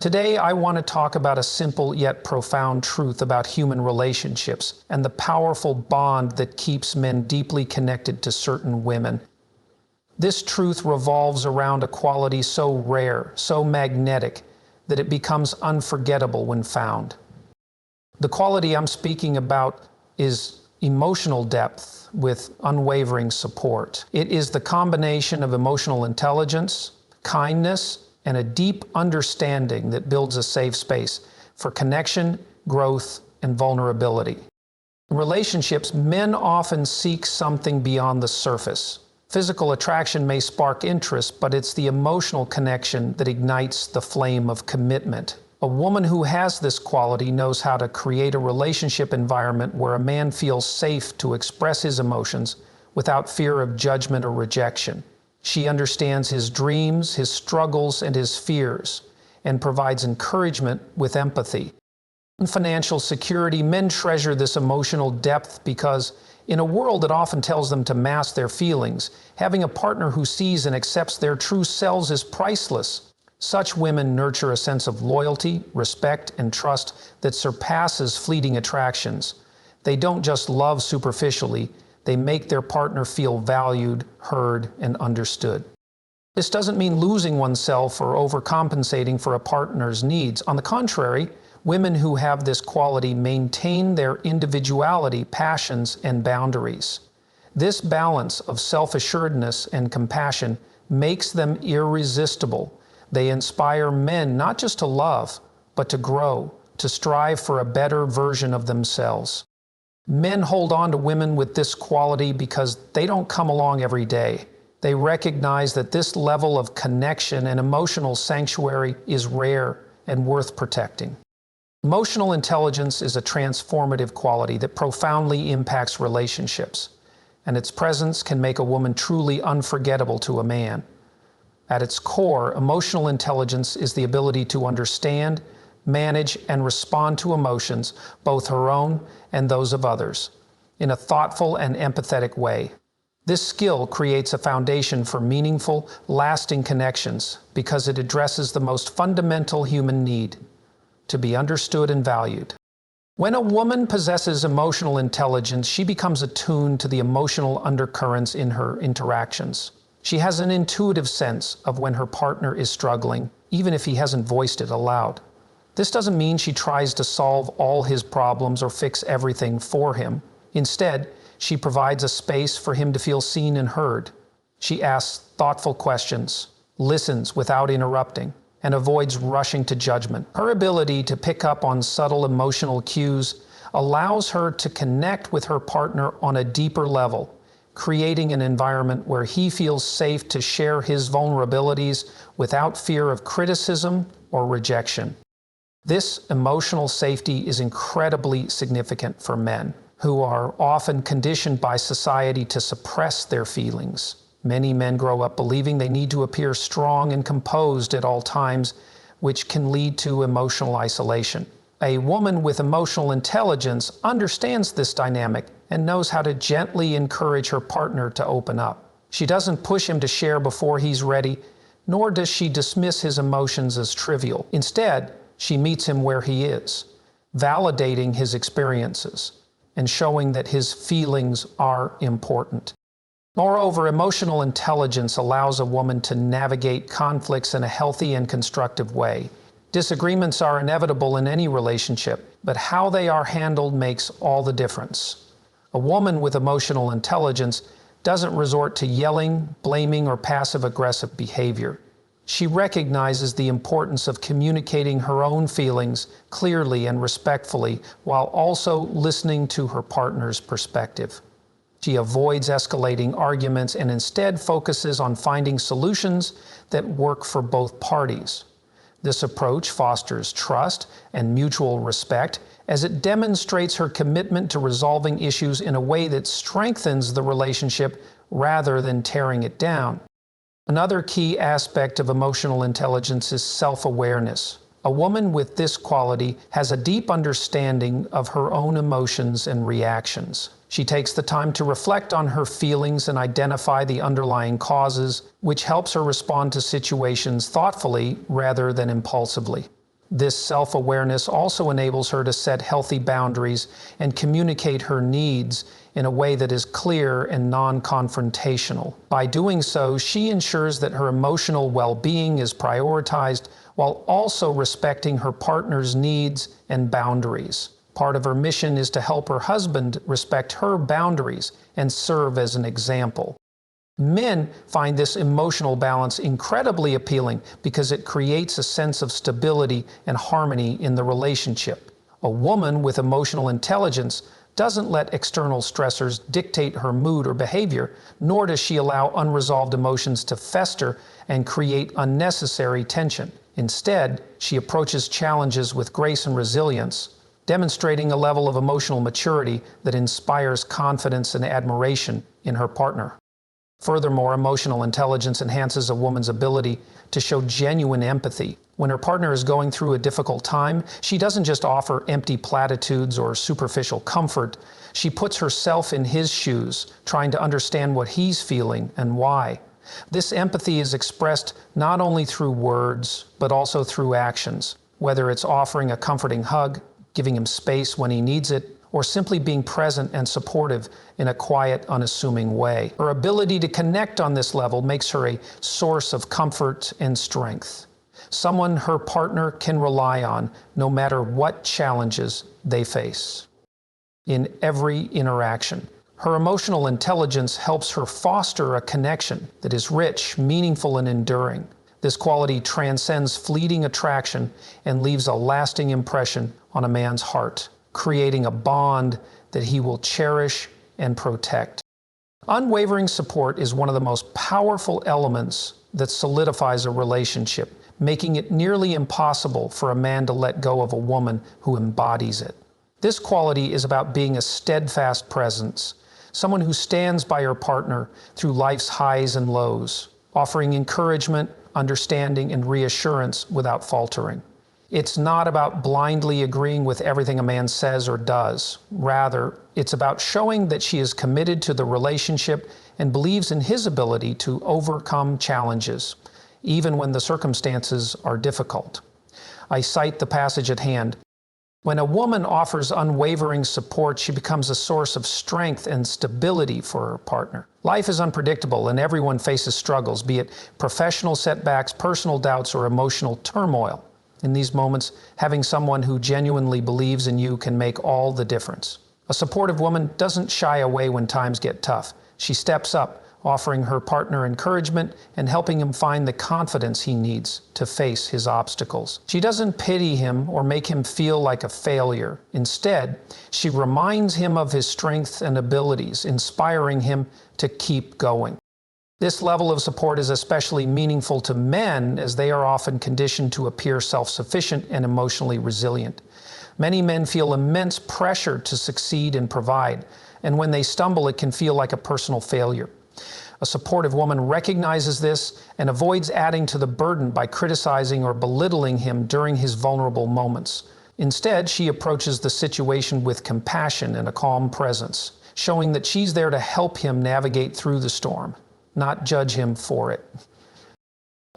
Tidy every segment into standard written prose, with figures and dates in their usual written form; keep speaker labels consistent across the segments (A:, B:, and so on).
A: Today, I want to talk about a simple yet profound truth about human relationships and the powerful bond that keeps men deeply connected to certain women. This truth revolves around a quality so rare, so magnetic, that it becomes unforgettable when found. The quality I'm speaking about is emotional depth with unwavering support. It is the combination of emotional intelligence, kindness, and a deep understanding that builds a safe space for connection, growth, and vulnerability. In relationships, men often seek something beyond the surface. Physical attraction may spark interest, but it's the emotional connection that ignites the flame of commitment. A woman who has this quality knows how to create a relationship environment where a man feels safe to express his emotions without fear of judgment or rejection. She understands his dreams, his struggles, and his fears, and provides encouragement with empathy. In financial security, men treasure this emotional depth because, in a world that often tells them to mask their feelings, having a partner who sees and accepts their true selves is priceless. Such women nurture a sense of loyalty, respect, and trust that surpasses fleeting attractions. They don't just love superficially, they make their partner feel valued, heard, and understood. This doesn't mean losing oneself or overcompensating for a partner's needs. On the contrary, women who have this quality maintain their individuality, passions, and boundaries. This balance of self-assuredness and compassion makes them irresistible. They inspire men not just to love, but to grow, to strive for a better version of themselves. Men hold on to women with this quality because they don't come along every day. They recognize that this level of connection and emotional sanctuary is rare and worth protecting. Emotional intelligence is a transformative quality that profoundly impacts relationships, and its presence can make a woman truly unforgettable to a man. At its core, emotional intelligence is the ability to understand, manage, and respond to emotions, both her own and those of others, in a thoughtful and empathetic way. This skill creates a foundation for meaningful, lasting connections because it addresses the most fundamental human need: to be understood and valued. When a woman possesses emotional intelligence, she becomes attuned to the emotional undercurrents in her interactions. She has an intuitive sense of when her partner is struggling, even if he hasn't voiced it aloud. This doesn't mean she tries to solve all his problems or fix everything for him. Instead, she provides a space for him to feel seen and heard. She asks thoughtful questions, listens without interrupting, and avoids rushing to judgment. Her ability to pick up on subtle emotional cues allows her to connect with her partner on a deeper level, creating an environment where he feels safe to share his vulnerabilities without fear of criticism or rejection. This emotional safety is incredibly significant for men, who are often conditioned by society to suppress their feelings. Many men grow up believing they need to appear strong and composed at all times, which can lead to emotional isolation. A woman with emotional intelligence understands this dynamic and knows how to gently encourage her partner to open up. She doesn't push him to share before he's ready, nor does she dismiss his emotions as trivial. Instead, she meets him where he is, validating his experiences and showing that his feelings are important. Moreover, emotional intelligence allows a woman to navigate conflicts in a healthy and constructive way. Disagreements are inevitable in any relationship, but how they are handled makes all the difference. A woman with emotional intelligence doesn't resort to yelling, blaming, or passive-aggressive behavior. She recognizes the importance of communicating her own feelings clearly and respectfully while also listening to her partner's perspective. She avoids escalating arguments and instead focuses on finding solutions that work for both parties. This approach fosters trust and mutual respect as it demonstrates her commitment to resolving issues in a way that strengthens the relationship rather than tearing it down. Another key aspect of emotional intelligence is self-awareness. A woman with this quality has a deep understanding of her own emotions and reactions. She takes the time to reflect on her feelings and identify the underlying causes, which helps her respond to situations thoughtfully rather than impulsively. This self-awareness also enables her to set healthy boundaries and communicate her needs in a way that is clear and non-confrontational. By doing so, she ensures that her emotional well-being is prioritized while also respecting her partner's needs and boundaries. Part of her mission is to help her husband respect her boundaries and serve as an example. Men find this emotional balance incredibly appealing because it creates a sense of stability and harmony in the relationship. A woman with emotional intelligence doesn't let external stressors dictate her mood or behavior, nor does she allow unresolved emotions to fester and create unnecessary tension. Instead, she approaches challenges with grace and resilience, demonstrating a level of emotional maturity that inspires confidence and admiration in her partner. Furthermore, emotional intelligence enhances a woman's ability to show genuine empathy. When her partner is going through a difficult time, she doesn't just offer empty platitudes or superficial comfort. She puts herself in his shoes, trying to understand what he's feeling and why. This empathy is expressed not only through words, but also through actions, whether it's offering a comforting hug, giving him space when he needs it, or simply being present and supportive in a quiet, unassuming way. Her ability to connect on this level makes her a source of comfort and strength, someone her partner can rely on no matter what challenges they face. In every interaction, her emotional intelligence helps her foster a connection that is rich, meaningful, and enduring. This quality transcends fleeting attraction and leaves a lasting impression on a man's heart, creating a bond that he will cherish and protect. Unwavering support is one of the most powerful elements that solidifies a relationship, making it nearly impossible for a man to let go of a woman who embodies it. This quality is about being a steadfast presence, someone who stands by her partner through life's highs and lows, offering encouragement, understanding, and reassurance without faltering. It's not about blindly agreeing with everything a man says or does. Rather, it's about showing that she is committed to the relationship and believes in his ability to overcome challenges, even when the circumstances are difficult. I cite the passage at hand. When a woman offers unwavering support, she becomes a source of strength and stability for her partner. Life is unpredictable and everyone faces struggles, be it professional setbacks, personal doubts, or emotional turmoil. In these moments, having someone who genuinely believes in you can make all the difference. A supportive woman doesn't shy away when times get tough. She steps up, offering her partner encouragement and helping him find the confidence he needs to face his obstacles. She doesn't pity him or make him feel like a failure. Instead, she reminds him of his strengths and abilities, inspiring him to keep going. This level of support is especially meaningful to men, as they are often conditioned to appear self-sufficient and emotionally resilient. Many men feel immense pressure to succeed and provide, and when they stumble, it can feel like a personal failure. A supportive woman recognizes this and avoids adding to the burden by criticizing or belittling him during his vulnerable moments. Instead, she approaches the situation with compassion and a calm presence, showing that she's there to help him navigate through the storm, not judge him for it.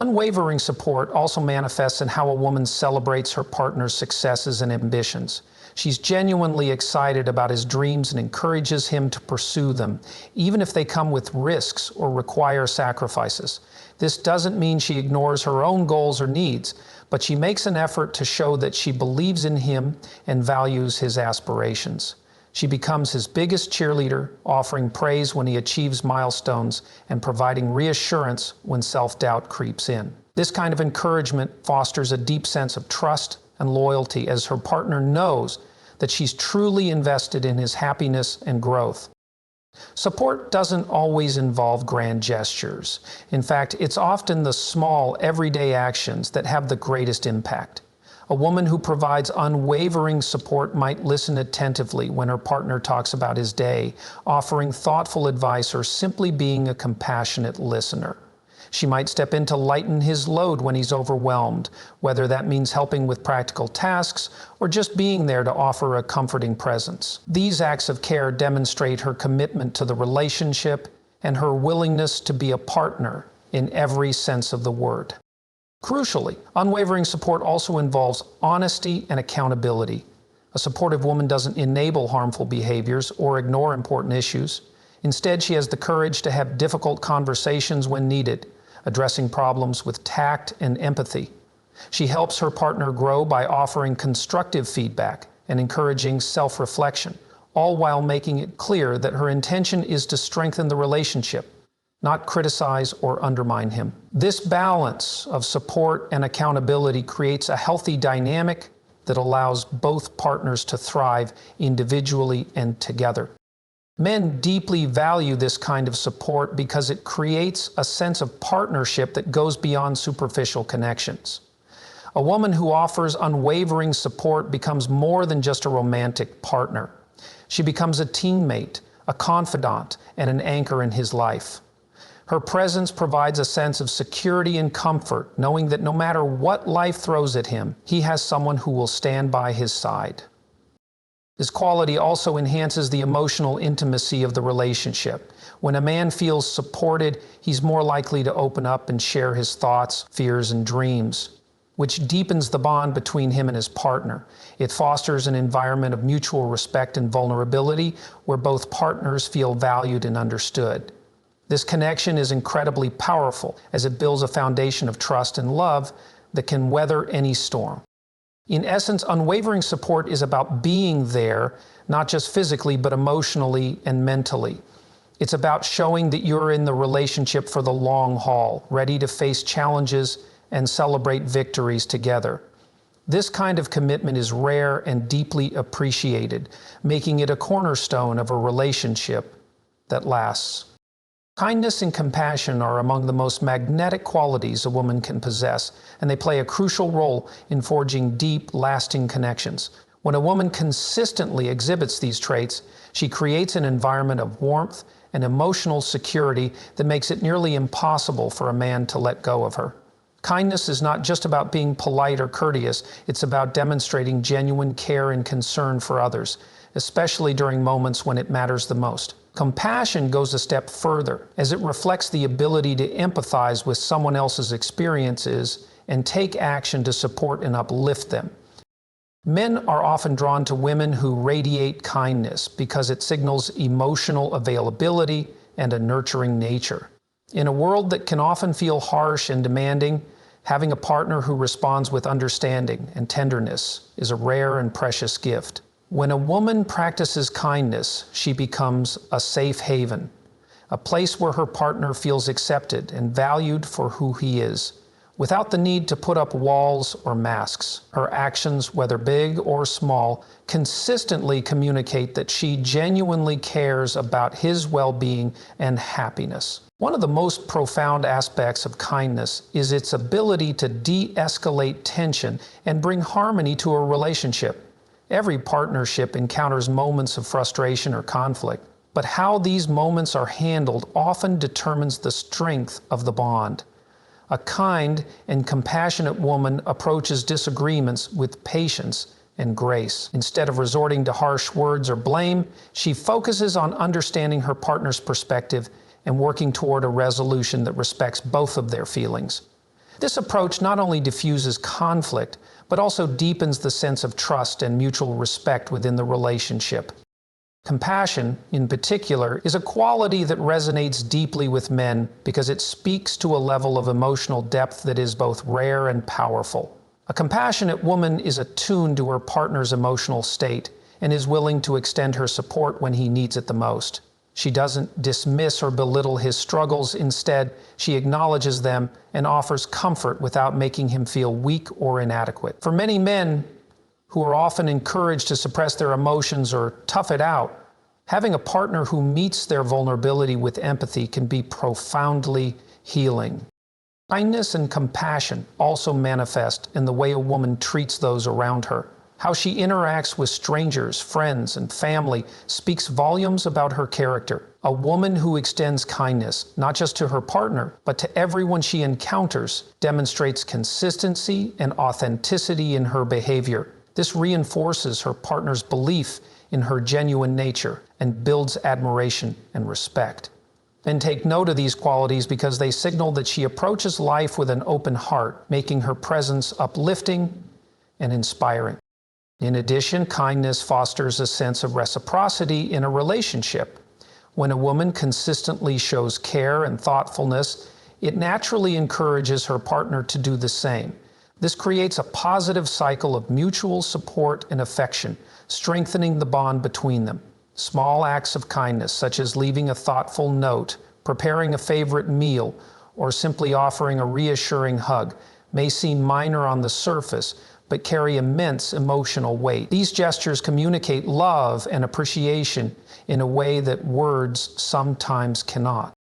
A: Unwavering support also manifests in how a woman celebrates her partner's successes and ambitions. She's genuinely excited about his dreams and encourages him to pursue them, even if they come with risks or require sacrifices. This doesn't mean she ignores her own goals or needs, but she makes an effort to show that she believes in him and values his aspirations. She becomes his biggest cheerleader, offering praise when he achieves milestones and providing reassurance when self-doubt creeps in. This kind of encouragement fosters a deep sense of trust and loyalty, as her partner knows that she's truly invested in his happiness and growth. Support doesn't always involve grand gestures. In fact, it's often the small, everyday actions that have the greatest impact. A woman who provides unwavering support might listen attentively when her partner talks about his day, offering thoughtful advice or simply being a compassionate listener. She might step in to lighten his load when he's overwhelmed, whether that means helping with practical tasks or just being there to offer a comforting presence. These acts of care demonstrate her commitment to the relationship and her willingness to be a partner in every sense of the word. Crucially, unwavering support also involves honesty and accountability. A supportive woman doesn't enable harmful behaviors or ignore important issues. Instead, she has the courage to have difficult conversations when needed, addressing problems with tact and empathy. She helps her partner grow by offering constructive feedback and encouraging self-reflection, all while making it clear that her intention is to strengthen the relationship, not criticize or undermine him. This balance of support and accountability creates a healthy dynamic that allows both partners to thrive individually and together. Men deeply value this kind of support because it creates a sense of partnership that goes beyond superficial connections. A woman who offers unwavering support becomes more than just a romantic partner. She becomes a teammate, a confidant, and an anchor in his life. Her presence provides a sense of security and comfort, knowing that no matter what life throws at him, he has someone who will stand by his side. This quality also enhances the emotional intimacy of the relationship. When a man feels supported, he's more likely to open up and share his thoughts, fears, and dreams, which deepens the bond between him and his partner. It fosters an environment of mutual respect and vulnerability where both partners feel valued and understood. This connection is incredibly powerful as it builds a foundation of trust and love that can weather any storm. In essence, unwavering support is about being there, not just physically, but emotionally and mentally. It's about showing that you're in the relationship for the long haul, ready to face challenges and celebrate victories together. This kind of commitment is rare and deeply appreciated, making it a cornerstone of a relationship that lasts. Kindness and compassion are among the most magnetic qualities a woman can possess, and they play a crucial role in forging deep, lasting connections. When a woman consistently exhibits these traits, she creates an environment of warmth and emotional security that makes it nearly impossible for a man to let go of her. Kindness is not just about being polite or courteous, it's about demonstrating genuine care and concern for others, especially during moments when it matters the most. Compassion goes a step further, as it reflects the ability to empathize with someone else's experiences and take action to support and uplift them. Men are often drawn to women who radiate kindness because it signals emotional availability and a nurturing nature. In a world that can often feel harsh and demanding, having a partner who responds with understanding and tenderness is a rare and precious gift. When a woman practices kindness, she becomes a safe haven, a place where her partner feels accepted and valued for who he is, without the need to put up walls or masks. Her actions, whether big or small, consistently communicate that she genuinely cares about his well-being and happiness. One of the most profound aspects of kindness is its ability to de-escalate tension and bring harmony to a relationship. Every partnership encounters moments of frustration or conflict, but how these moments are handled often determines the strength of the bond. A kind and compassionate woman approaches disagreements with patience and grace. Instead of resorting to harsh words or blame, she focuses on understanding her partner's perspective and working toward a resolution that respects both of their feelings. This approach not only diffuses conflict, but also deepens the sense of trust and mutual respect within the relationship. Compassion, in particular, is a quality that resonates deeply with men because it speaks to a level of emotional depth that is both rare and powerful. A compassionate woman is attuned to her partner's emotional state and is willing to extend her support when he needs it the most. She doesn't dismiss or belittle his struggles. Instead, she acknowledges them and offers comfort without making him feel weak or inadequate. For many men who are often encouraged to suppress their emotions or tough it out, having a partner who meets their vulnerability with empathy can be profoundly healing. Kindness and compassion also manifest in the way a woman treats those around her. How she interacts with strangers, friends, and family speaks volumes about her character. A woman who extends kindness, not just to her partner, but to everyone she encounters, demonstrates consistency and authenticity in her behavior. This reinforces her partner's belief in her genuine nature and builds admiration and respect. Men take note of these qualities because they signal that she approaches life with an open heart, making her presence uplifting and inspiring. In addition, kindness fosters a sense of reciprocity in a relationship. When a woman consistently shows care and thoughtfulness, it naturally encourages her partner to do the same. This creates a positive cycle of mutual support and affection, strengthening the bond between them. Small acts of kindness, such as leaving a thoughtful note, preparing a favorite meal, or simply offering a reassuring hug, may seem minor on the surface, but carry immense emotional weight. These gestures communicate love and appreciation in a way that words sometimes cannot.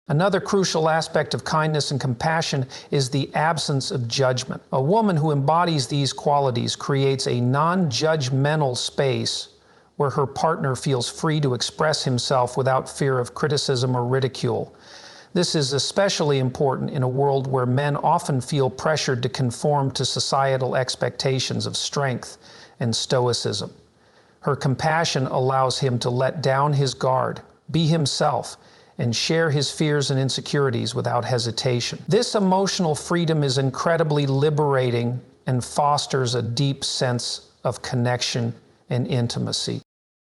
A: Another crucial aspect of kindness and compassion is the absence of judgment. A woman who embodies these qualities creates a non-judgmental space where her partner feels free to express himself without fear of criticism or ridicule. This is especially important in a world where men often feel pressured to conform to societal expectations of strength and stoicism. Her compassion allows him to let down his guard, be himself, and share his fears and insecurities without hesitation. This emotional freedom is incredibly liberating and fosters a deep sense of connection and intimacy.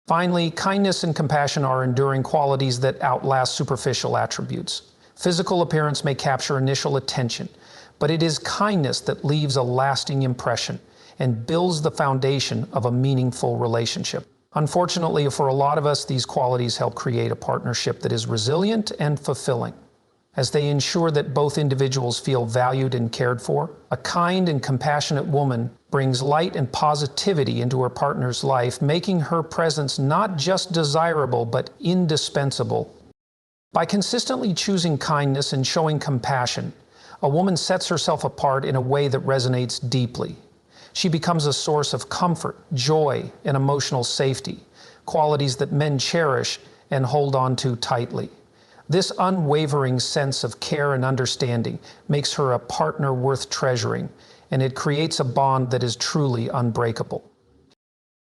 A: Finally, kindness and compassion are enduring qualities that outlast superficial attributes. Physical appearance may capture initial attention, but it is kindness that leaves a lasting impression and builds the foundation of a meaningful relationship. Unfortunately, for a lot of us, these qualities help create a partnership that is resilient and fulfilling, as they ensure that both individuals feel valued and cared for. A kind and compassionate woman brings light and positivity into her partner's life, making her presence not just desirable, but indispensable. By consistently choosing kindness and showing compassion, a woman sets herself apart in a way that resonates deeply. She becomes a source of comfort, joy, and emotional safety, qualities that men cherish and hold on to tightly. This unwavering sense of care and understanding makes her a partner worth treasuring, and it creates a bond that is truly unbreakable.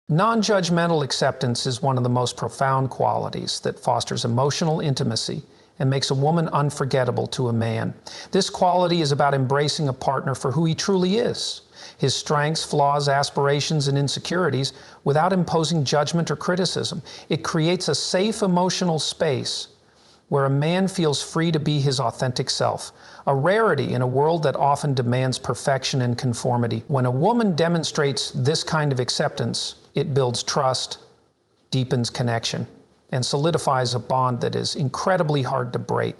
A: Non-judgmental acceptance is one of the most profound qualities that fosters emotional intimacy and makes a woman unforgettable to a man. This quality is about embracing a partner for who he truly is, his strengths, flaws, aspirations, and insecurities, without imposing judgment or criticism. It creates a safe emotional space where a man feels free to be his authentic self, a rarity in a world that often demands perfection and conformity. When a woman demonstrates this kind of acceptance, it builds trust, deepens connection, and solidifies a bond that is incredibly hard to break.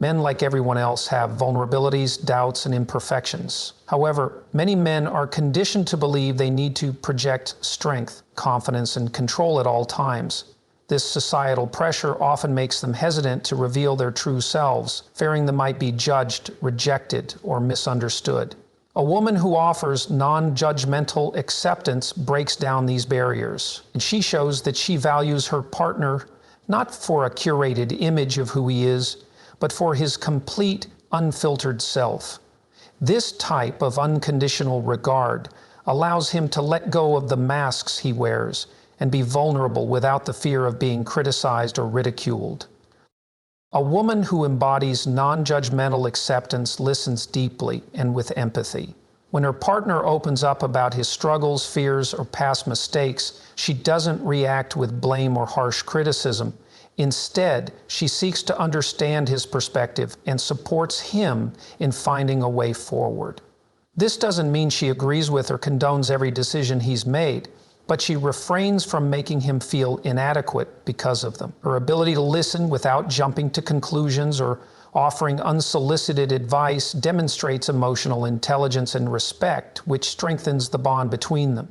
A: Men, like everyone else, have vulnerabilities, doubts, and imperfections. However, many men are conditioned to believe they need to project strength, confidence, and control at all times. This societal pressure often makes them hesitant to reveal their true selves, fearing they might be judged, rejected, or misunderstood. A woman who offers non-judgmental acceptance breaks down these barriers, and she shows that she values her partner not for a curated image of who he is, but for his complete, unfiltered self. This type of unconditional regard allows him to let go of the masks he wears and be vulnerable without the fear of being criticized or ridiculed. A woman who embodies non-judgmental acceptance listens deeply and with empathy. When her partner opens up about his struggles, fears, or past mistakes, she doesn't react with blame or harsh criticism. Instead, she seeks to understand his perspective and supports him in finding a way forward. This doesn't mean she agrees with or condones every decision he's made, but she refrains from making him feel inadequate because of them. Her ability to listen without jumping to conclusions or offering unsolicited advice demonstrates emotional intelligence and respect, which strengthens the bond between them.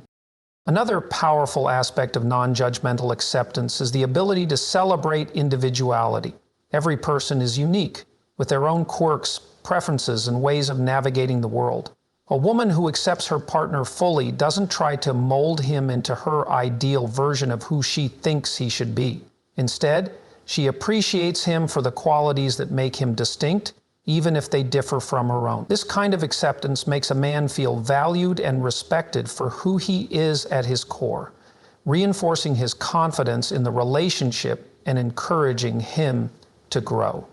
A: Another powerful aspect of non-judgmental acceptance is the ability to celebrate individuality. Every person is unique, with their own quirks, preferences, and ways of navigating the world. A woman who accepts her partner fully doesn't try to mold him into her ideal version of who she thinks he should be. Instead, she appreciates him for the qualities that make him distinct, even if they differ from her own. This kind of acceptance makes a man feel valued and respected for who he is at his core, reinforcing his confidence in the relationship and encouraging him to grow.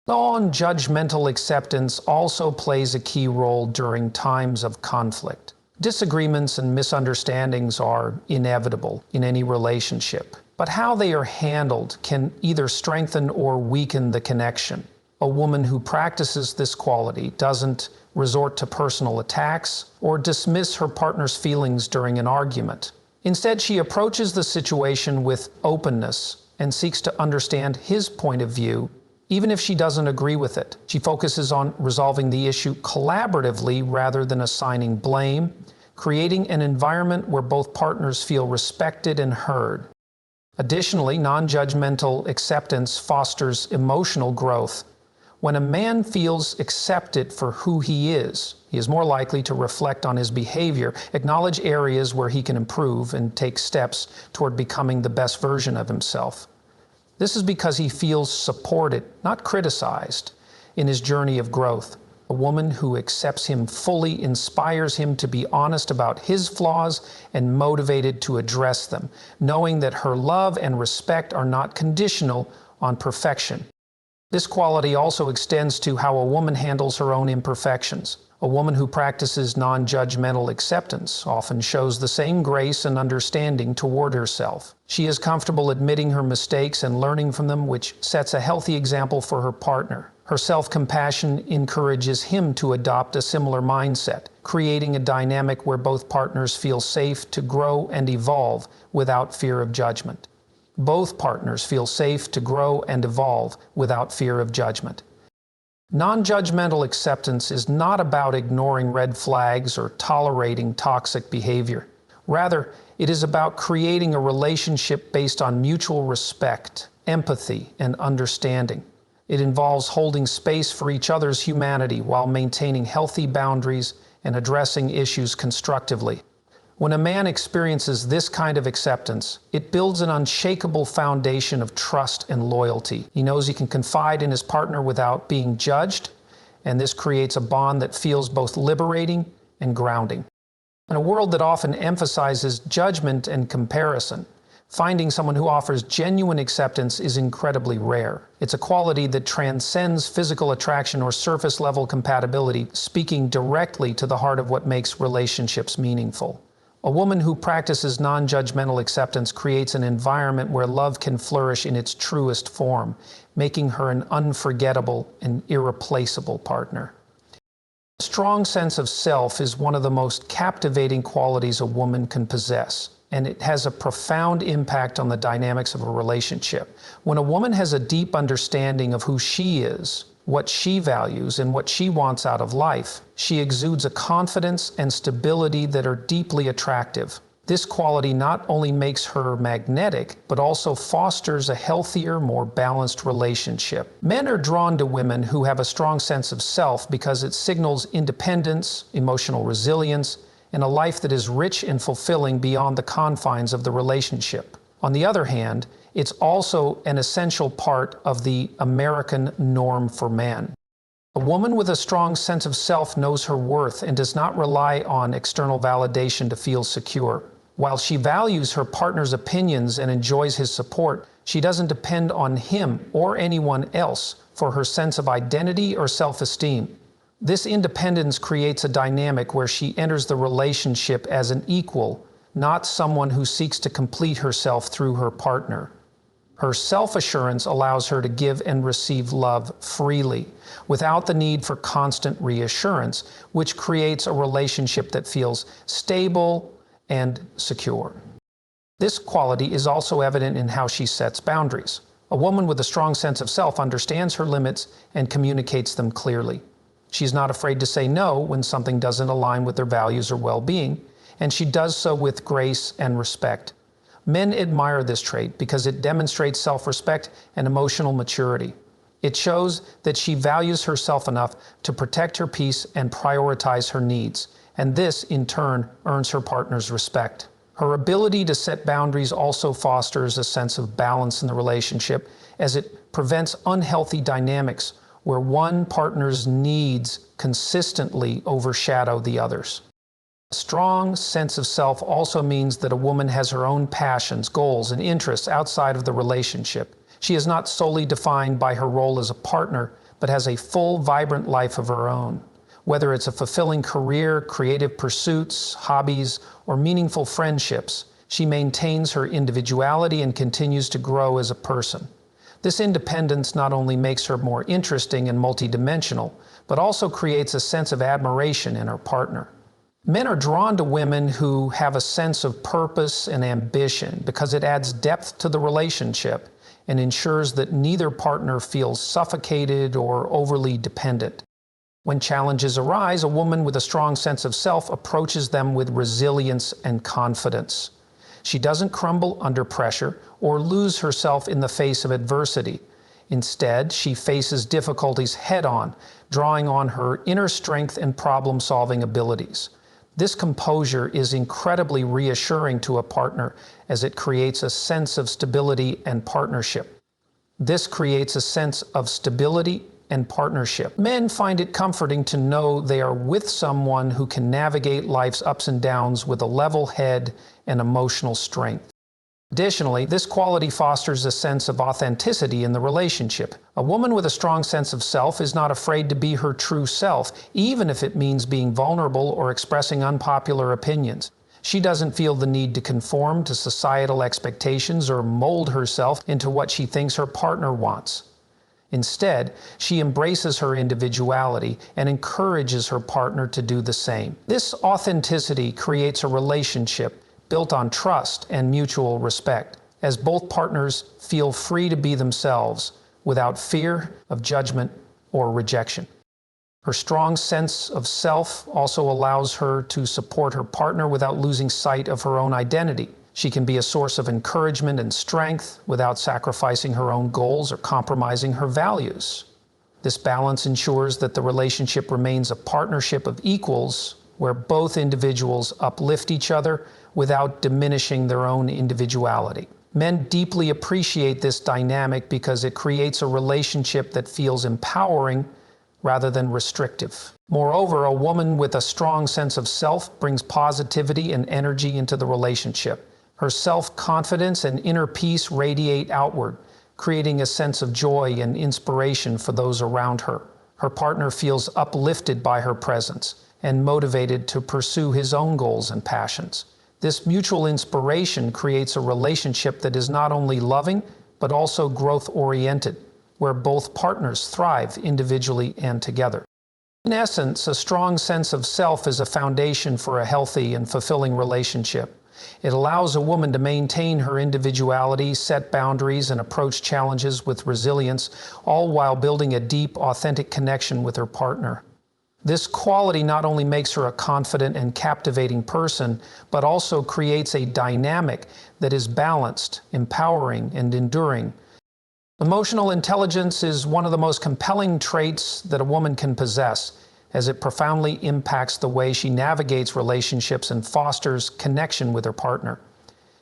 A: Non-judgmental acceptance also plays a key role during times of conflict. Disagreements and misunderstandings are inevitable in any relationship, but how they are handled can either strengthen or weaken the connection. A woman who practices this quality doesn't resort to personal attacks or dismiss her partner's feelings during an argument. Instead, she approaches the situation with openness and seeks to understand his point of view, even if she doesn't agree with it. She focuses on resolving the issue collaboratively rather than assigning blame, creating an environment where both partners feel respected and heard. Additionally, non-judgmental acceptance fosters emotional growth. When a man feels accepted for who he is more likely to reflect on his behavior, acknowledge areas where he can improve, and take steps toward becoming the best version of himself. This is because he feels supported, not criticized, in his journey of growth. A woman who accepts him fully inspires him to be honest about his flaws and motivated to address them, knowing that her love and respect are not conditional on perfection. This quality also extends to how a woman handles her own imperfections. A woman who practices non-judgmental acceptance often shows the same grace and understanding toward herself. She is comfortable admitting her mistakes and learning from them, which sets a healthy example for her partner. Her self-compassion encourages him to adopt a similar mindset, creating a dynamic where both partners feel safe to grow and evolve without fear of judgment. Both partners feel safe to grow and evolve without fear of judgment. Non-judgmental acceptance is not about ignoring red flags or tolerating toxic behavior. Rather, it is about creating a relationship based on mutual respect, empathy, and understanding. It involves holding space for each other's humanity while maintaining healthy boundaries and addressing issues constructively. When a man experiences this kind of acceptance, it builds an unshakable foundation of trust and loyalty. He knows he can confide in his partner without being judged, and this creates a bond that feels both liberating and grounding. In a world that often emphasizes judgment and comparison, finding someone who offers genuine acceptance is incredibly rare. It's a quality that transcends physical attraction or surface-level compatibility, speaking directly to the heart of what makes relationships meaningful. A woman who practices non-judgmental acceptance creates an environment where love can flourish in its truest form, making her an unforgettable and irreplaceable partner. A strong sense of self is one of the most captivating qualities a woman can possess, and it has a profound impact on the dynamics of a relationship. When a woman has a deep understanding of who she is, what she values, and what she wants out of life, she exudes a confidence and stability that are deeply attractive. This quality not only makes her magnetic, but also fosters a healthier, more balanced relationship. Men are drawn to women who have a strong sense of self because it signals independence, emotional resilience, and a life that is rich and fulfilling beyond the confines of the relationship. On the other hand, it's also an essential part of the American norm for men. A woman with a strong sense of self knows her worth and does not rely on external validation to feel secure. While she values her partner's opinions and enjoys his support, she doesn't depend on him or anyone else for her sense of identity or self-esteem. This independence creates a dynamic where she enters the relationship as an equal, not someone who seeks to complete herself through her partner. Her self-assurance allows her to give and receive love freely, without the need for constant reassurance, which creates a relationship that feels stable and secure. This quality is also evident in how she sets boundaries. A woman with a strong sense of self understands her limits and communicates them clearly. She's not afraid to say no when something doesn't align with her values or well-being, and she does so with grace and respect. Men admire this trait because it demonstrates self-respect and emotional maturity. It shows that she values herself enough to protect her peace and prioritize her needs, and this, in turn, earns her partner's respect. Her ability to set boundaries also fosters a sense of balance in the relationship, as it prevents unhealthy dynamics where one partner's needs consistently overshadow the other's. A strong sense of self also means that a woman has her own passions, goals, and interests outside of the relationship. She is not solely defined by her role as a partner, but has a full, vibrant life of her own. Whether it's a fulfilling career, creative pursuits, hobbies, or meaningful friendships, she maintains her individuality and continues to grow as a person. This independence not only makes her more interesting and multidimensional, but also creates a sense of admiration in her partner. Men are drawn to women who have a sense of purpose and ambition because it adds depth to the relationship and ensures that neither partner feels suffocated or overly dependent. When challenges arise, a woman with a strong sense of self approaches them with resilience and confidence. She doesn't crumble under pressure or lose herself in the face of adversity. Instead, she faces difficulties head-on, drawing on her inner strength and problem-solving abilities. This composure is incredibly reassuring to a partner as it creates a sense of stability and partnership. Men find it comforting to know they are with someone who can navigate life's ups and downs with a level head and emotional strength. Additionally, this quality fosters a sense of authenticity in the relationship. A woman with a strong sense of self is not afraid to be her true self, even if it means being vulnerable or expressing unpopular opinions. She doesn't feel the need to conform to societal expectations or mold herself into what she thinks her partner wants. Instead, she embraces her individuality and encourages her partner to do the same. This authenticity creates a relationship built on trust and mutual respect, as both partners feel free to be themselves without fear of judgment or rejection. Her strong sense of self also allows her to support her partner without losing sight of her own identity. She can be a source of encouragement and strength without sacrificing her own goals or compromising her values. This balance ensures that the relationship remains a partnership of equals, where both individuals uplift each other without diminishing their own individuality. Men deeply appreciate this dynamic because it creates a relationship that feels empowering rather than restrictive. Moreover, a woman with a strong sense of self brings positivity and energy into the relationship. Her self-confidence and inner peace radiate outward, creating a sense of joy and inspiration for those around her. Her partner feels uplifted by her presence and motivated to pursue his own goals and passions. This mutual inspiration creates a relationship that is not only loving, but also growth-oriented, where both partners thrive individually and together. In essence, a strong sense of self is a foundation for a healthy and fulfilling relationship. It allows a woman to maintain her individuality, set boundaries, and approach challenges with resilience, all while building a deep, authentic connection with her partner. This quality not only makes her a confident and captivating person, but also creates a dynamic that is balanced, empowering, and enduring. Emotional intelligence is one of the most compelling traits that a woman can possess, as it profoundly impacts the way she navigates relationships and fosters connection with her partner.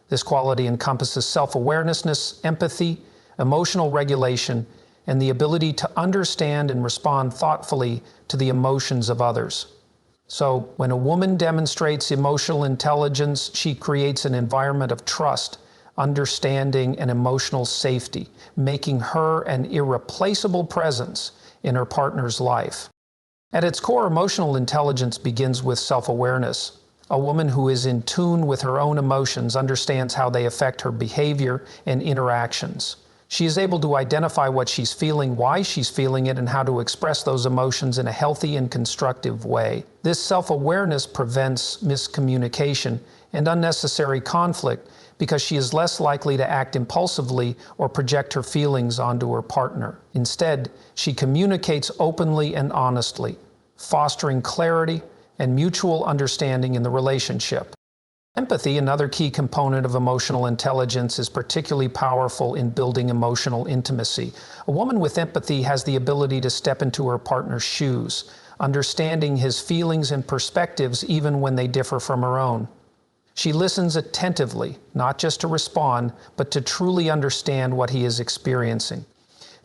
A: This quality encompasses self-awareness, empathy, emotional regulation, and the ability to understand and respond thoughtfully to the emotions of others. So, when a woman demonstrates emotional intelligence, she creates an environment of trust, understanding, and emotional safety, making her an irreplaceable presence in her partner's life. At its core, emotional intelligence begins with self-awareness. A woman who is in tune with her own emotions understands how they affect her behavior and interactions. She is able to identify what she's feeling, why she's feeling it, and how to express those emotions in a healthy and constructive way. This self-awareness prevents miscommunication and unnecessary conflict because she is less likely to act impulsively or project her feelings onto her partner. Instead, she communicates openly and honestly, fostering clarity and mutual understanding in the relationship. Empathy, another key component of emotional intelligence, is particularly powerful in building emotional intimacy. A woman with empathy has the ability to step into her partner's shoes, understanding his feelings and perspectives even when they differ from her own. She listens attentively, not just to respond, but to truly understand what he is experiencing.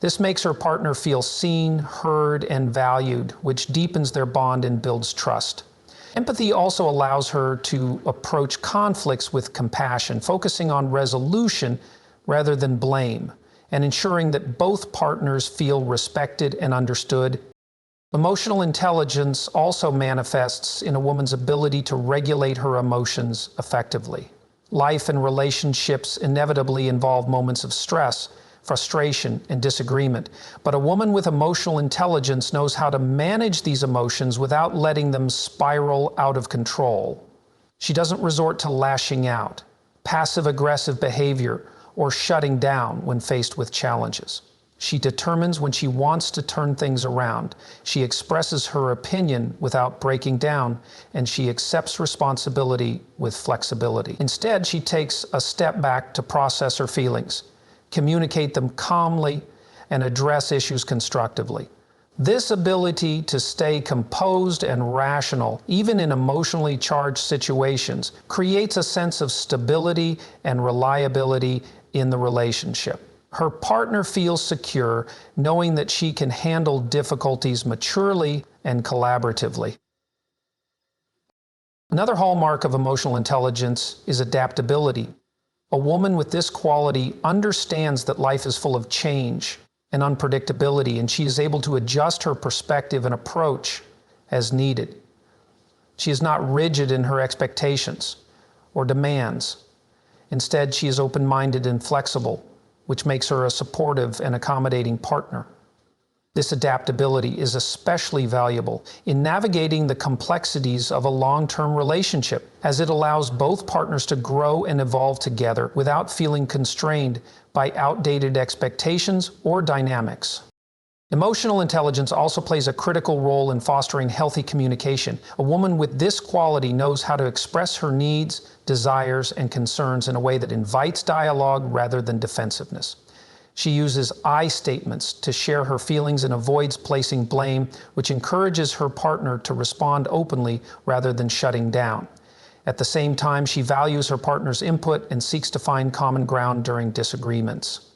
A: This makes her partner feel seen, heard, and valued, which deepens their bond and builds trust. Empathy also allows her to approach conflicts with compassion, focusing on resolution rather than blame. and ensuring that both partners feel respected and understood. Emotional intelligence also manifests in a woman's ability to regulate her emotions effectively. Life and relationships inevitably involve moments of stress, frustration, and disagreement, but a woman with emotional intelligence knows how to manage these emotions without letting them spiral out of control. She doesn't resort to lashing out, passive-aggressive behavior, or shutting down when faced with challenges. She determines when she wants to turn things around. She expresses her opinion without breaking down, and she accepts responsibility with flexibility. Instead, she takes a step back to process her feelings, communicate them calmly, and address issues constructively. This ability to stay composed and rational, even in emotionally charged situations, creates a sense of stability and reliability in the relationship. Her partner feels secure, knowing that she can handle difficulties maturely and collaboratively. Another hallmark of emotional intelligence is adaptability. A woman with this quality understands that life is full of change and unpredictability, and she is able to adjust her perspective and approach as needed. She is not rigid in her expectations or demands. Instead, she is open-minded and flexible, which makes her a supportive and accommodating partner. This adaptability is especially valuable in navigating the complexities of a long-term relationship, as it allows both partners to grow and evolve together without feeling constrained by outdated expectations or dynamics. Emotional intelligence also plays a critical role in fostering healthy communication. A woman with this quality knows how to express her needs, desires, and concerns in a way that invites dialogue rather than defensiveness. She uses I statements to share her feelings and avoids placing blame, which encourages her partner to respond openly rather than shutting down. At the same time, she values her partner's input and seeks to find common ground during disagreements.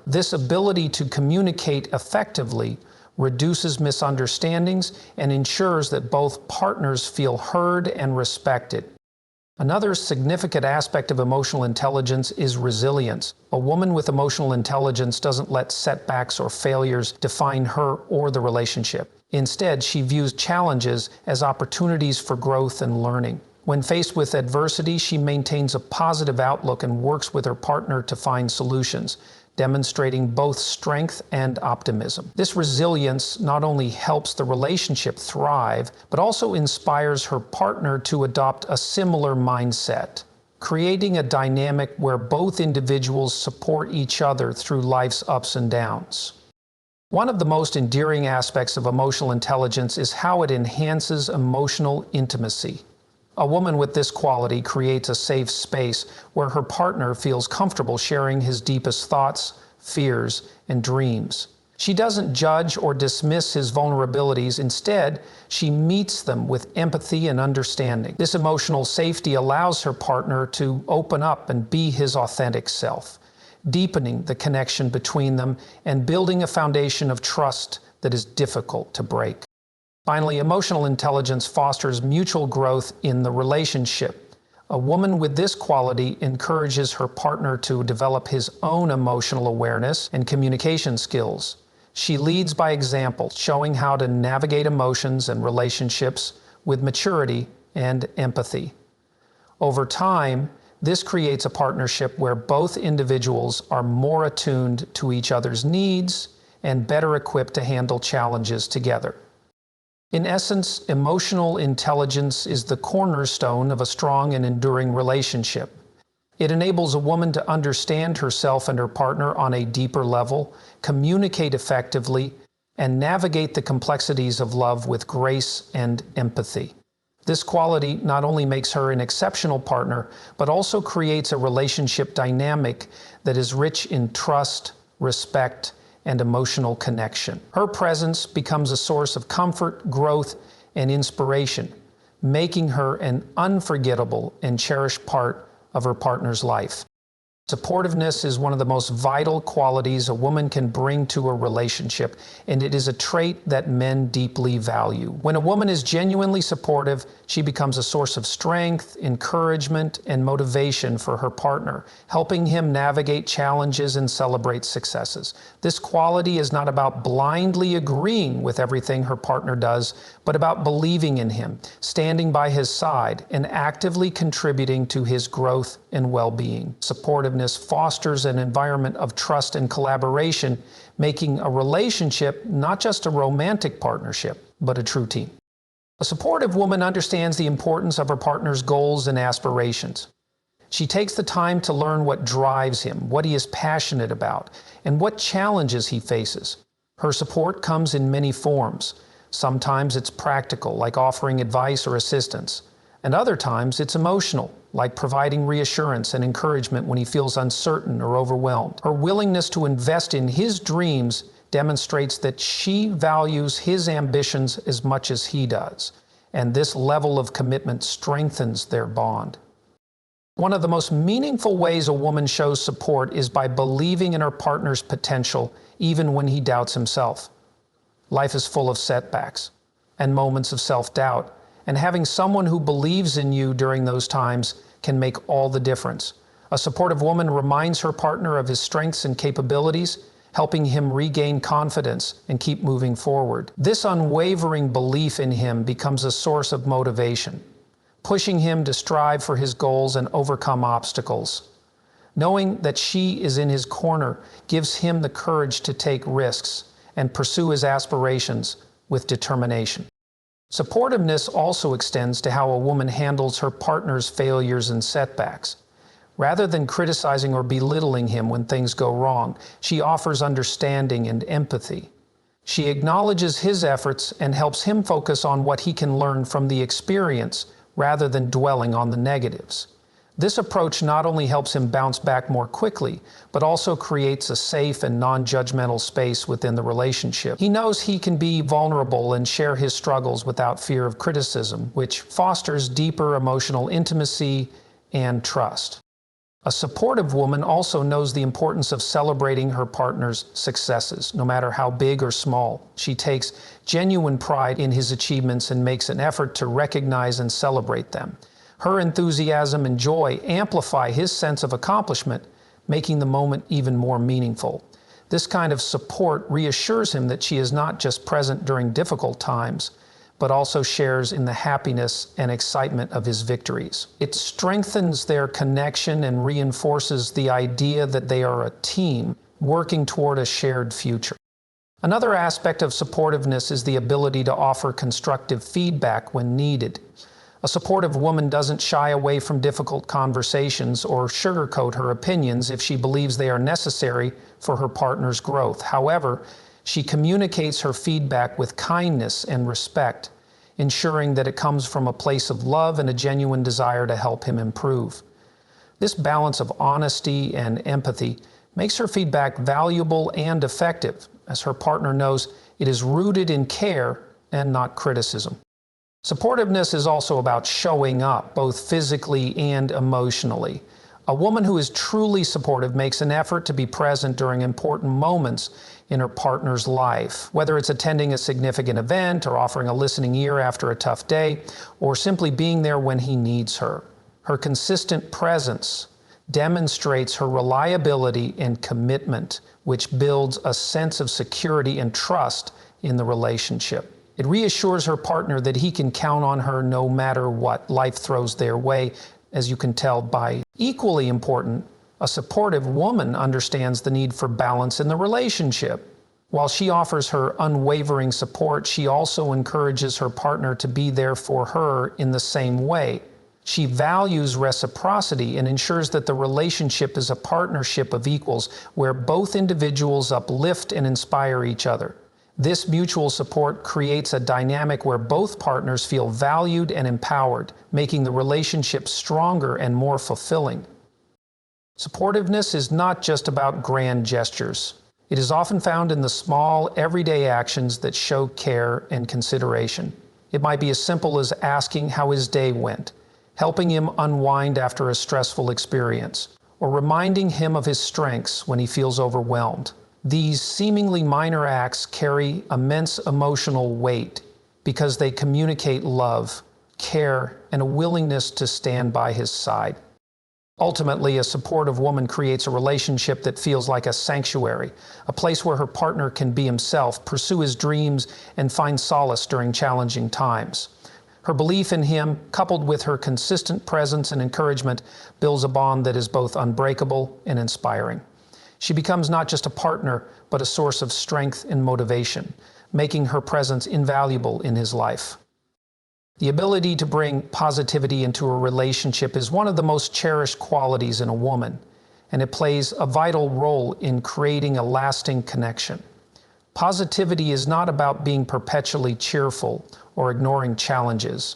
A: This ability to communicate effectively reduces misunderstandings and ensures that both partners feel heard and respected. Another significant aspect of emotional intelligence is resilience. A woman with emotional intelligence doesn't let setbacks or failures define her or the relationship. Instead, she views challenges as opportunities for growth and learning. When faced with adversity, she maintains a positive outlook and works with her partner to find solutions, demonstrating both strength and optimism. This resilience not only helps the relationship thrive, but also inspires her partner to adopt a similar mindset, creating a dynamic where both individuals support each other through life's ups and downs. One of the most endearing aspects of emotional intelligence is how it enhances emotional intimacy. A woman with this quality creates a safe space where her partner feels comfortable sharing his deepest thoughts, fears, and dreams. She doesn't judge or dismiss his vulnerabilities. Instead, she meets them with empathy and understanding. This emotional safety allows her partner to open up and be his authentic self, deepening the connection between them and building a foundation of trust that is difficult to break. Finally, emotional intelligence fosters mutual growth in the relationship. A woman with this quality encourages her partner to develop his own emotional awareness and communication skills. She leads by example, showing how to navigate emotions and relationships with maturity and empathy. Over time, this creates a partnership where both individuals are more attuned to each other's needs and better equipped to handle challenges together. In essence, emotional intelligence is the cornerstone of a strong and enduring relationship. It enables a woman to understand herself and her partner on a deeper level, communicate effectively, and navigate the complexities of love with grace and empathy. This quality not only makes her an exceptional partner, but also creates a relationship dynamic that is rich in trust, respect, and emotional connection. Her presence becomes a source of comfort, growth, and inspiration, making her an unforgettable and cherished part of her partner's life. Supportiveness is one of the most vital qualities a woman can bring to a relationship, and it is a trait that men deeply value. When a woman is genuinely supportive, she becomes a source of strength, encouragement, and motivation for her partner, helping him navigate challenges and celebrate successes. This quality is not about blindly agreeing with everything her partner does, but about believing in him, standing by his side, and actively contributing to his growth and well-being. Supportiveness fosters an environment of trust and collaboration, making a relationship not just a romantic partnership, but a true team. A supportive woman understands the importance of her partner's goals and aspirations. She takes the time to learn what drives him, what he is passionate about, and what challenges he faces. Her support comes in many forms. Sometimes it's practical, like offering advice or assistance, and other times it's emotional, like providing reassurance and encouragement when he feels uncertain or overwhelmed. Her willingness to invest in his dreams demonstrates that she values his ambitions as much as he does, and this level of commitment strengthens their bond. One of the most meaningful ways a woman shows support is by believing in her partner's potential, even when he doubts himself. Life is full of setbacks and moments of self-doubt, and having someone who believes in you during those times can make all the difference. A supportive woman reminds her partner of his strengths and capabilities, helping him regain confidence and keep moving forward. This unwavering belief in him becomes a source of motivation, pushing him to strive for his goals and overcome obstacles. Knowing that she is in his corner gives him the courage to take risks and pursue his aspirations with determination. Supportiveness also extends to how a woman handles her partner's failures and setbacks. Rather than criticizing or belittling him when things go wrong, she offers understanding and empathy. She acknowledges his efforts and helps him focus on what he can learn from the experience rather than dwelling on the negatives. This approach not only helps him bounce back more quickly, but also creates a safe and non-judgmental space within the relationship. He knows he can be vulnerable and share his struggles without fear of criticism, which fosters deeper emotional intimacy and trust. A supportive woman also knows the importance of celebrating her partner's successes, no matter how big or small. She takes genuine pride in his achievements and makes an effort to recognize and celebrate them. Her enthusiasm and joy amplify his sense of accomplishment, making the moment even more meaningful. This kind of support reassures him that she is not just present during difficult times, but also shares in the happiness and excitement of his victories. It strengthens their connection and reinforces the idea that they are a team working toward a shared future. Another aspect of supportiveness is the ability to offer constructive feedback when needed. A supportive woman doesn't shy away from difficult conversations or sugarcoat her opinions if she believes they are necessary for her partner's growth. However, she communicates her feedback with kindness and respect, ensuring that it comes from a place of love and a genuine desire to help him improve. This balance of honesty and empathy makes her feedback valuable and effective, as her partner knows it is rooted in care and not criticism. Supportiveness is also about showing up, both physically and emotionally. A woman who is truly supportive makes an effort to be present during important moments in her partner's life, whether it's attending a significant event or offering a listening ear after a tough day, or simply being there when he needs her. Her consistent presence demonstrates her reliability and commitment, which builds a sense of security and trust in the relationship. It reassures her partner that he can count on her no matter what life throws their way, as you can tell by. Equally important, a supportive woman understands the need for balance in the relationship. While she offers her unwavering support, she also encourages her partner to be there for her in the same way. She values reciprocity and ensures that the relationship is a partnership of equals, where both individuals uplift and inspire each other. This mutual support creates a dynamic where both partners feel valued and empowered, making the relationship stronger and more fulfilling. Supportiveness is not just about grand gestures. It is often found in the small, everyday actions that show care and consideration. It might be as simple as asking how his day went, helping him unwind after a stressful experience, or reminding him of his strengths when he feels overwhelmed. These seemingly minor acts carry immense emotional weight because they communicate love, care, and a willingness to stand by his side. Ultimately, a supportive woman creates a relationship that feels like a sanctuary, a place where her partner can be himself, pursue his dreams, and find solace during challenging times. Her belief in him, coupled with her consistent presence and encouragement, builds a bond that is both unbreakable and inspiring. She becomes not just a partner, but a source of strength and motivation, making her presence invaluable in his life. The ability to bring positivity into a relationship is one of the most cherished qualities in a woman, and it plays a vital role in creating a lasting connection. Positivity is not about being perpetually cheerful or ignoring challenges.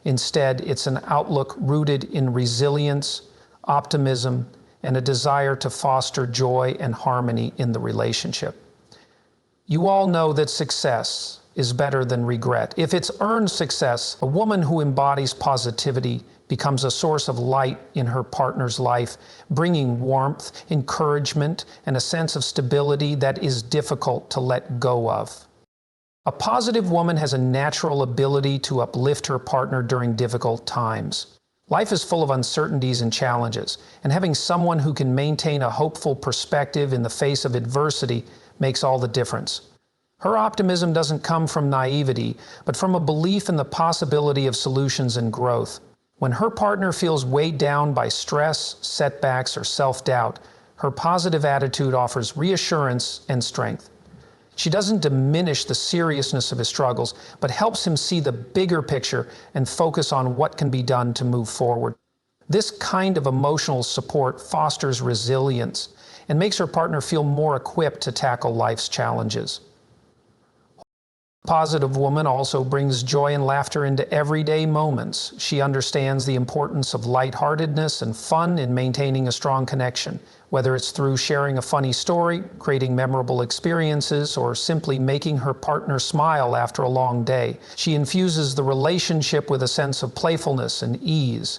A: Instead, it's an outlook rooted in resilience, optimism, and a desire to foster joy and harmony in the relationship. You all know that success is better than regret. If it's earned success, a woman who embodies positivity becomes a source of light in her partner's life, bringing warmth, encouragement, and a sense of stability that is difficult to let go of. A positive woman has a natural ability to uplift her partner during difficult times. Life is full of uncertainties and challenges, and having someone who can maintain a hopeful perspective in the face of adversity makes all the difference. Her optimism doesn't come from naivety, but from a belief in the possibility of solutions and growth. When her partner feels weighed down by stress, setbacks, or self-doubt, her positive attitude offers reassurance and strength. She doesn't diminish the seriousness of his struggles, but helps him see the bigger picture and focus on what can be done to move forward. This kind of emotional support fosters resilience and makes her partner feel more equipped to tackle life's challenges. A positive woman also brings joy and laughter into everyday moments. She understands the importance of lightheartedness and fun in maintaining a strong connection, whether it's through sharing a funny story, creating memorable experiences, or simply making her partner smile after a long day. She infuses the relationship with a sense of playfulness and ease.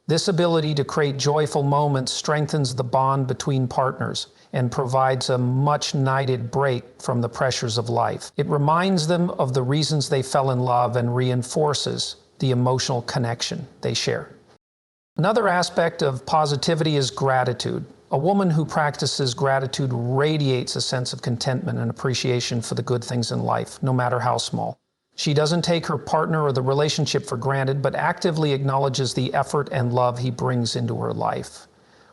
A: This ability to create joyful moments strengthens the bond between partners and provides a much-needed break from the pressures of life. It reminds them of the reasons they fell in love and reinforces the emotional connection they share. Another aspect of positivity is gratitude. A woman who practices gratitude radiates a sense of contentment and appreciation for the good things in life, no matter how small. She doesn't take her partner or the relationship for granted, but actively acknowledges the effort and love he brings into her life.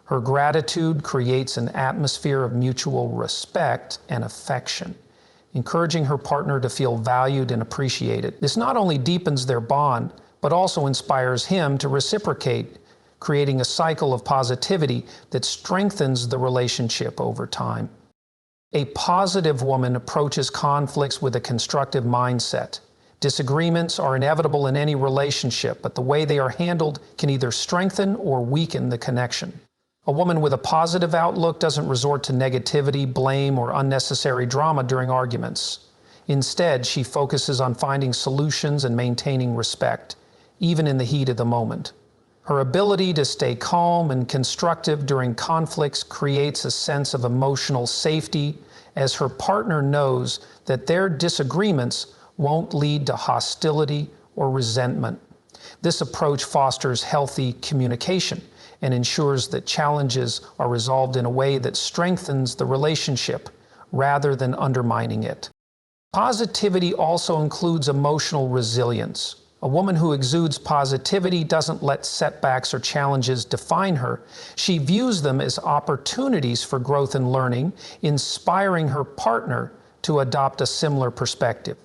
A: Her gratitude creates an atmosphere of mutual respect and affection, encouraging her partner to feel valued and appreciated. This not only deepens their bond, but also inspires him to reciprocate, creating a cycle of positivity that strengthens the relationship over time. A positive woman approaches conflicts with a constructive mindset. Disagreements are inevitable in any relationship, but the way they are handled can either strengthen or weaken the connection. A woman with a positive outlook doesn't resort to negativity, blame, or unnecessary drama during arguments. Instead, she focuses on finding solutions and maintaining respect, even in the heat of the moment. Her ability to stay calm and constructive during conflicts creates a sense of emotional safety, as her partner knows that their disagreements won't lead to hostility or resentment. This approach fosters healthy communication and ensures that challenges are resolved in a way that strengthens the relationship rather than undermining it. Positivity also includes emotional resilience. A woman who exudes positivity doesn't let setbacks or challenges define her. She views them as opportunities for growth and learning, inspiring her partner to adopt a similar perspective.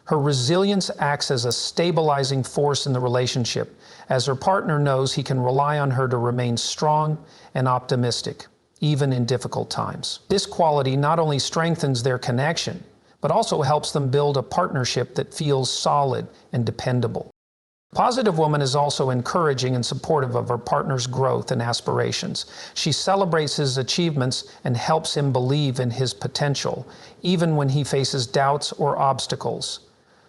A: Her resilience acts as a stabilizing force in the relationship, as her partner knows he can rely on her to remain strong and optimistic, even in difficult times. This quality not only strengthens their connection, but also helps them build a partnership that feels solid and dependable. A positive woman is also encouraging and supportive of her partner's growth and aspirations. She celebrates his achievements and helps him believe in his potential, even when he faces doubts or obstacles.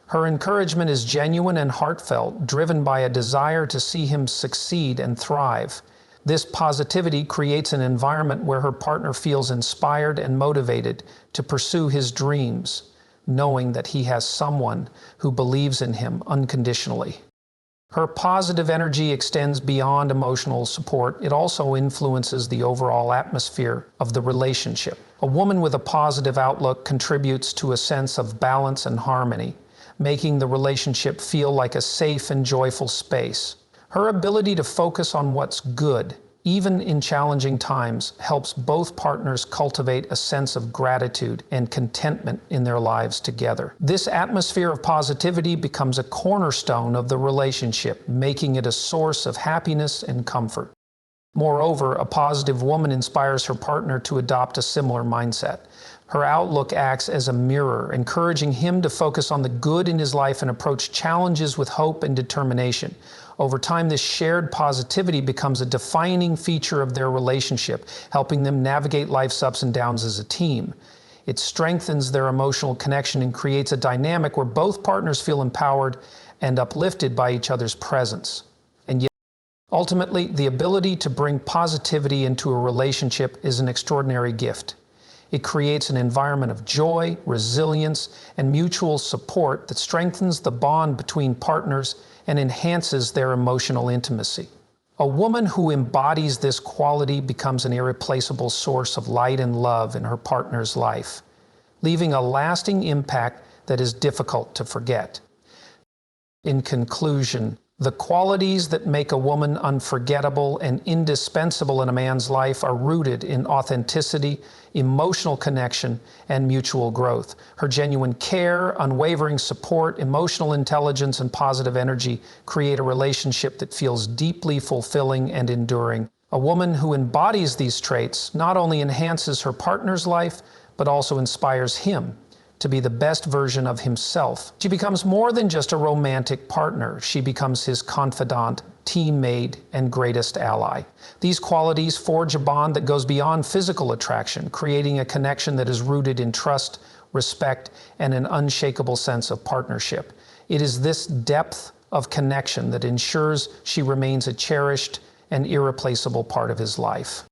A: Her encouragement is genuine and heartfelt, driven by a desire to see him succeed and thrive. This positivity creates an environment where her partner feels inspired and motivated to pursue his dreams, knowing that he has someone who believes in him unconditionally. Her positive energy extends beyond emotional support. It also influences the overall atmosphere of the relationship. A woman with a positive outlook contributes to a sense of balance and harmony, making the relationship feel like a safe and joyful space. Her ability to focus on what's good, even in challenging times, helps both partners cultivate a sense of gratitude and contentment in their lives together. This atmosphere of positivity becomes a cornerstone of the relationship, making it a source of happiness and comfort. Moreover, a positive woman inspires her partner to adopt a similar mindset. Her outlook acts as a mirror, encouraging him to focus on the good in his life and approach challenges with hope and determination. Over time, this shared positivity becomes a defining feature of their relationship, helping them navigate life's ups and downs as a team. It strengthens their emotional connection and creates a dynamic where both partners feel empowered and uplifted by each other's presence. And yet, ultimately, the ability to bring positivity into a relationship is an extraordinary gift. It creates an environment of joy, resilience, and mutual support that strengthens the bond between partners and enhances their emotional intimacy. A woman who embodies this quality becomes an irreplaceable source of light and love in her partner's life, leaving a lasting impact that is difficult to forget. In conclusion, the qualities that make a woman unforgettable and indispensable in a man's life are rooted in authenticity, emotional connection, and mutual growth. Her genuine care, unwavering support, emotional intelligence, and positive energy create a relationship that feels deeply fulfilling and enduring. A woman who embodies these traits not only enhances her partner's life, but also inspires him to be the best version of himself. She becomes more than just a romantic partner. She becomes his confidant, teammate, and greatest ally. These qualities forge a bond that goes beyond physical attraction, creating a connection that is rooted in trust, respect, and an unshakable sense of partnership. It is this depth of connection that ensures she remains a cherished and irreplaceable part of his life.